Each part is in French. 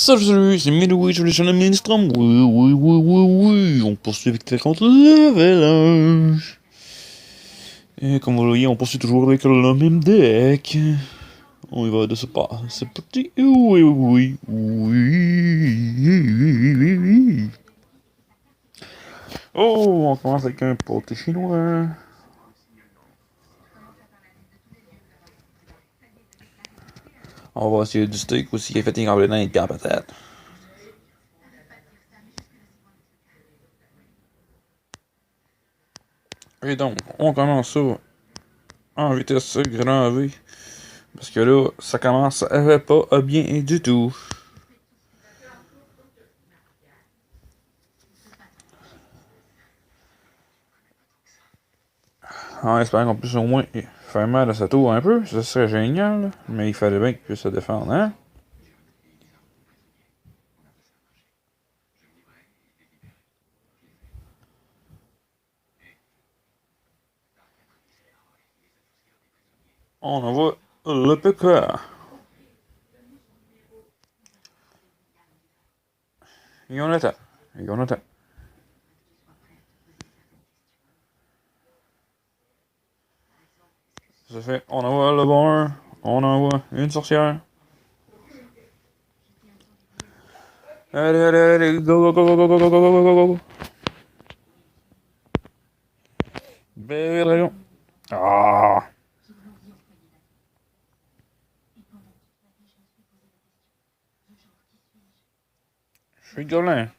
Salut, c'est Midwich, je suis le ministre. Oui. On poursuit avec la contre l'avalanche. Et comme vous le voyez, on poursuit toujours avec le même deck. On y va de ce pas. C'est parti. Oui. Oh, on commence avec un pâté chinois. On va essayer du steak aussi qui est fait en blé d'Inde et en patate. Et donc, on commence ça en vitesse grand V. Parce que là, ça commence pas à bien du tout. En espérant qu'on puisse au moins faire mal à sa tour un peu, ça serait génial. Mais il fallait bien qu'il puisse se défendre, hein? On envoie le PK. Jonathan. Ça fait, on envoie le bon, on envoie une sorcière. Allez, go. Bébé dragon. Ah, je suis gobelin.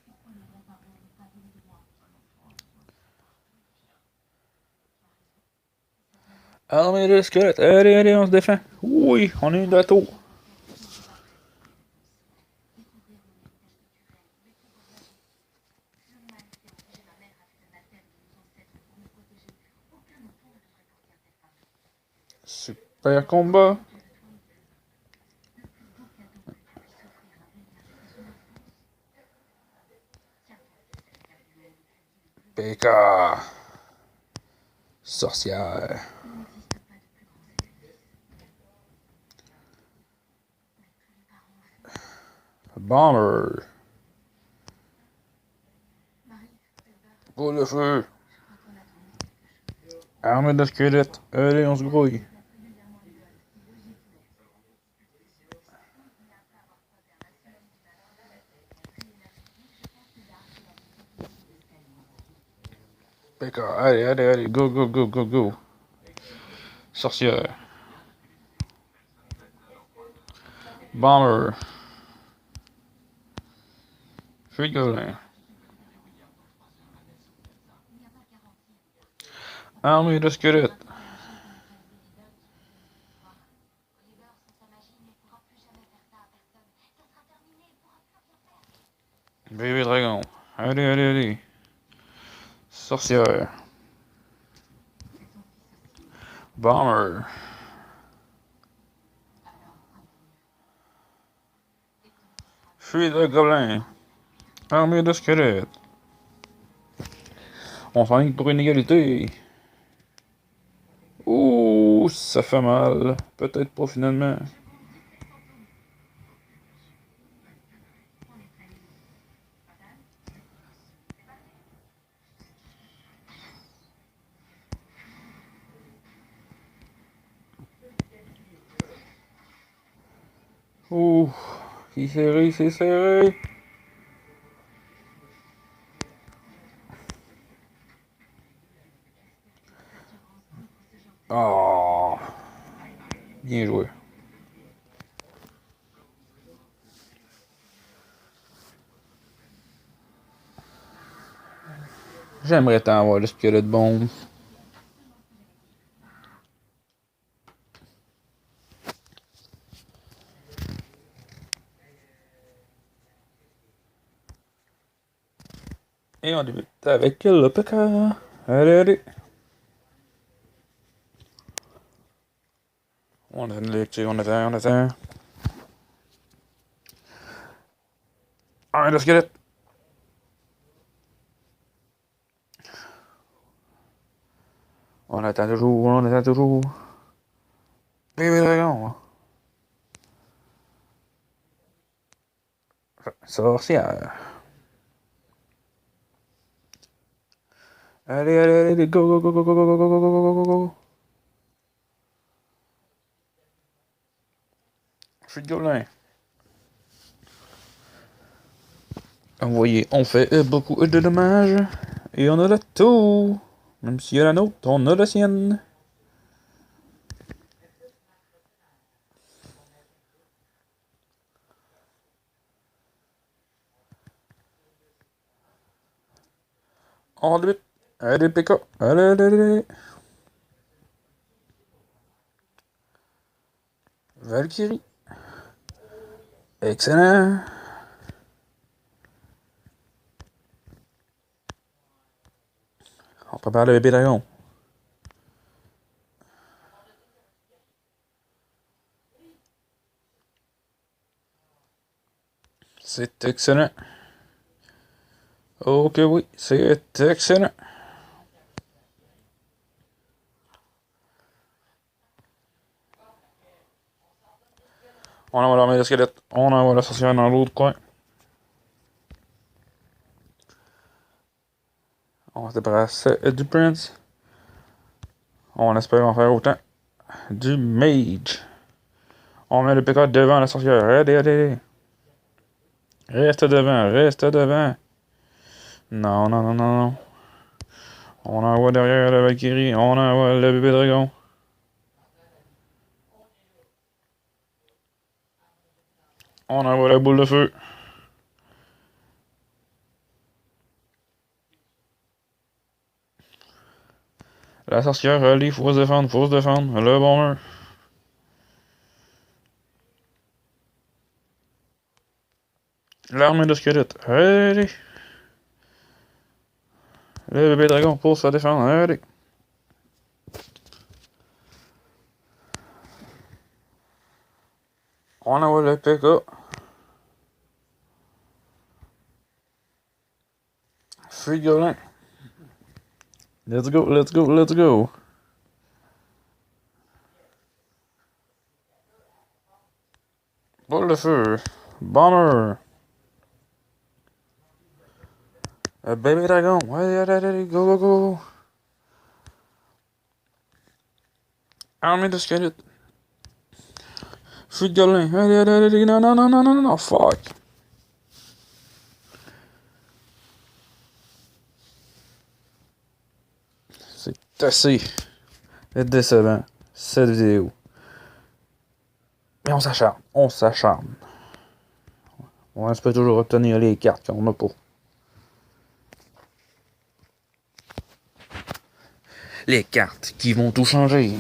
Armée de squelettes. Allez, on se défend. Oui, on est une de la tour. Super combat. PK. Sorcière. Bomber. Pour le feu. Armée de squelettes. Allez, on se grouille. PK. Allez. Go. Sorcière. Bomber. Feu gobelin. Armée de squelettes. Bébé dragon. Allez. Sorcière. Bomber. Feu de gobelin. Armée de squelettes. On s'enligne pour une égalité. Ouh, ça fait mal. Peut-être pas finalement. Ouh, c'est serré. Oh, bien joué. J'aimerais tant avoir le squelette bombe. Et on débute avec le PK. Allez. On attend. Ah, le squelette. On attend toujours. Bébé dragon. sorcière. Allez, allez, allez, go, go, go, go, go, go, go, go, go, go, go, go. Je suis de gobelin. Vous voyez, on fait beaucoup de dommages. Et on a le tout. Même s'il y a la nôtre, on a la sienne. On débute. Allez, PK. Allez, allez, allez. Valkyrie. Excellent. On prépare le bébé dragon. C'est excellent. Ok, oui, c'est excellent. On envoie l'armée de squelettes. On envoie la sorcière dans l'autre coin. On se débarrasse du Prince. On espère en faire autant. Du Mage. On met le PK devant la sorcière. Allez, allez, allez. Reste devant, reste devant. Non, non, non, non, non. On envoie derrière la Valkyrie. On envoie le bébé dragon. On envoie la boule de feu. La sorcière, allez, faut se défendre, faut se défendre. Le bomber. L'armée de squelettes. Allez. Le bébé dragon pour se défendre. Allez. On envoie le PK. Free Golem. Let's go, let's go, let's go. Boule de feu. Bomber. Bébé dragon. Allez, allez, allez, go, go, go. Armée de squelettes. Free Golem. Allez, allez, allez, non, non, non, non, non, non, fuck. C'est assez décevant, cette vidéo. Mais on s'acharne, on s'acharne. On peut toujours obtenir les cartes qu'on a pour. Les cartes qui vont tout changer.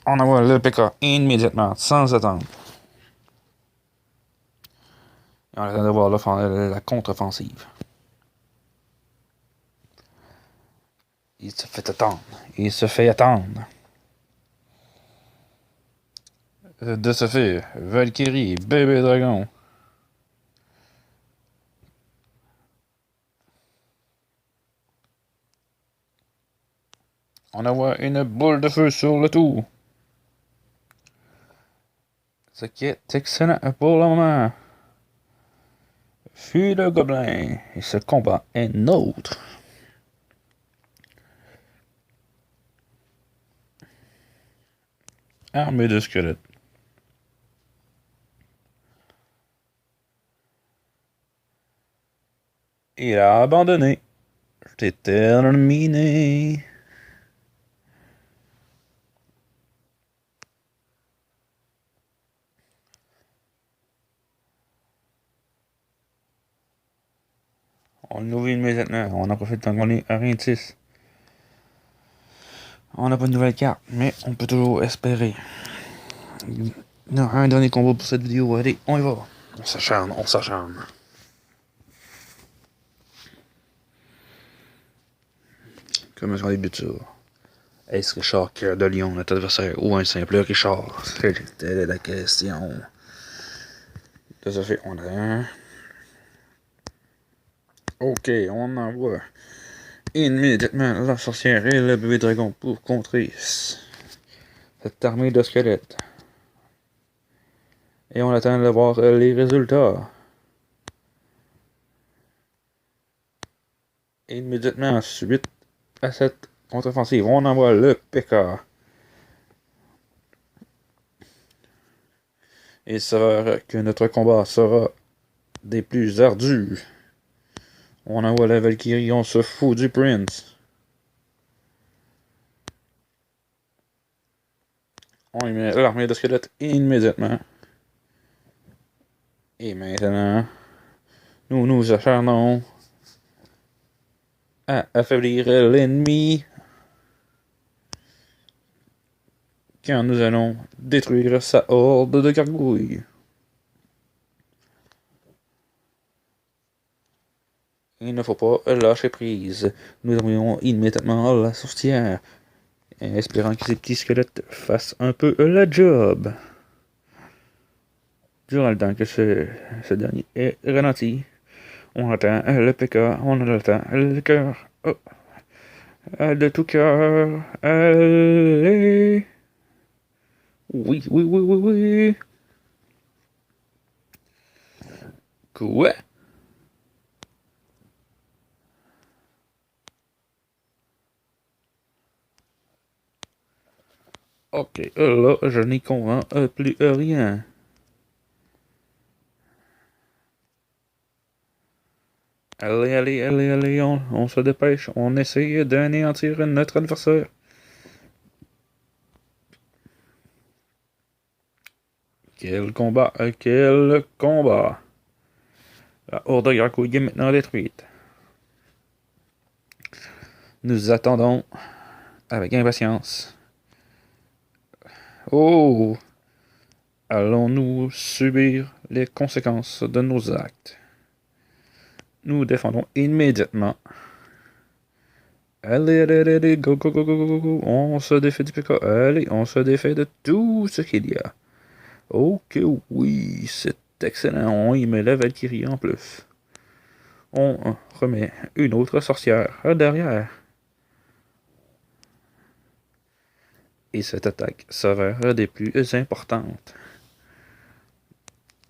On envoie le PK immédiatement, sans attendre. Et on attend de voir la contre-offensive. Il se fait attendre. Il se fait attendre. De ce fait, Valkyrie, bébé dragon. On envoie une boule de feu sur le tout. Ce qui est excellent pour le moment. Fuis le gobelin. Et ce combat est nôtre. Armée de squelettes. Il a abandonné. C'est terminé. On l'ouvre immédiatement. On en profite tant qu'on est à rien de 6. On n'a pas de nouvelle carte, mais on peut toujours espérer. Non, un dernier combat pour cette vidéo. Allez, on y va. On s'acharne, on s'acharne. Comme sur les butures. Est-ce Richard Cœur de Lion, notre adversaire, ou un simple Richard? C'était la question. De ce fait, on a un. Ok, on envoie immédiatement la sorcière et le bébé dragon pour contrer cette armée de squelettes. Et on attend de voir les résultats. Et immédiatement, suite à cette contre-offensive, on envoie le PK. Et il s'avère que notre combat sera des plus ardus. On envoie la Valkyrie, on se fout du Prince. On y met l'armée de squelettes immédiatement. Et maintenant, nous nous acharnons à affaiblir l'ennemi. Quand nous allons détruire sa horde de gargouilles. Il ne faut pas lâcher prise. Nous envoyons immédiatement la sorcière, espérant que ces petits squelettes fassent un peu la job. Durant le temps que ce dernier est ralenti, on attend le PK, on attend le cœur. Oh. De tout cœur, allez. Oui, oui, oui, oui, oui. Quoi? Ok, là, je n'y convainc plus rien. Allez, allez, allez, allez, on se dépêche. On essaye d'anéantir notre adversaire. Quel combat, quel combat. La horde de gargouilles est maintenant détruite. Nous attendons avec impatience. Oh! Allons-nous subir les conséquences de nos actes? Nous défendons immédiatement. Allez, allez, allez, allez, go, go, go, go, go, go. On se défait du PK. Allez, on se défait de tout ce qu'il y a. Ok, oui, c'est excellent. On y met la Valkyrie en plus. On remet une autre sorcière derrière. Et cette attaque s'avère des plus importantes.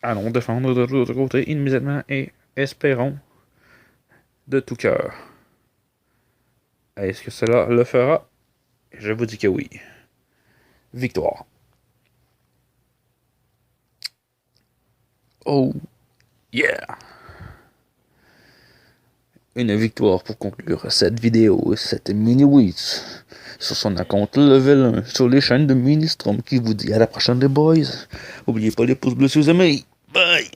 Allons défendre de l'autre côté immédiatement et espérons de tout cœur. Est-ce que cela le fera? Je vous dis que oui. Victoire. Oh, yeah! Une victoire pour conclure cette vidéo, cette mini-witch sur son compte level 1 sur les chaînes de Ministrom qui vous dit à la prochaine les boys. N'oubliez pas les pouces bleus si vous aimez. Bye!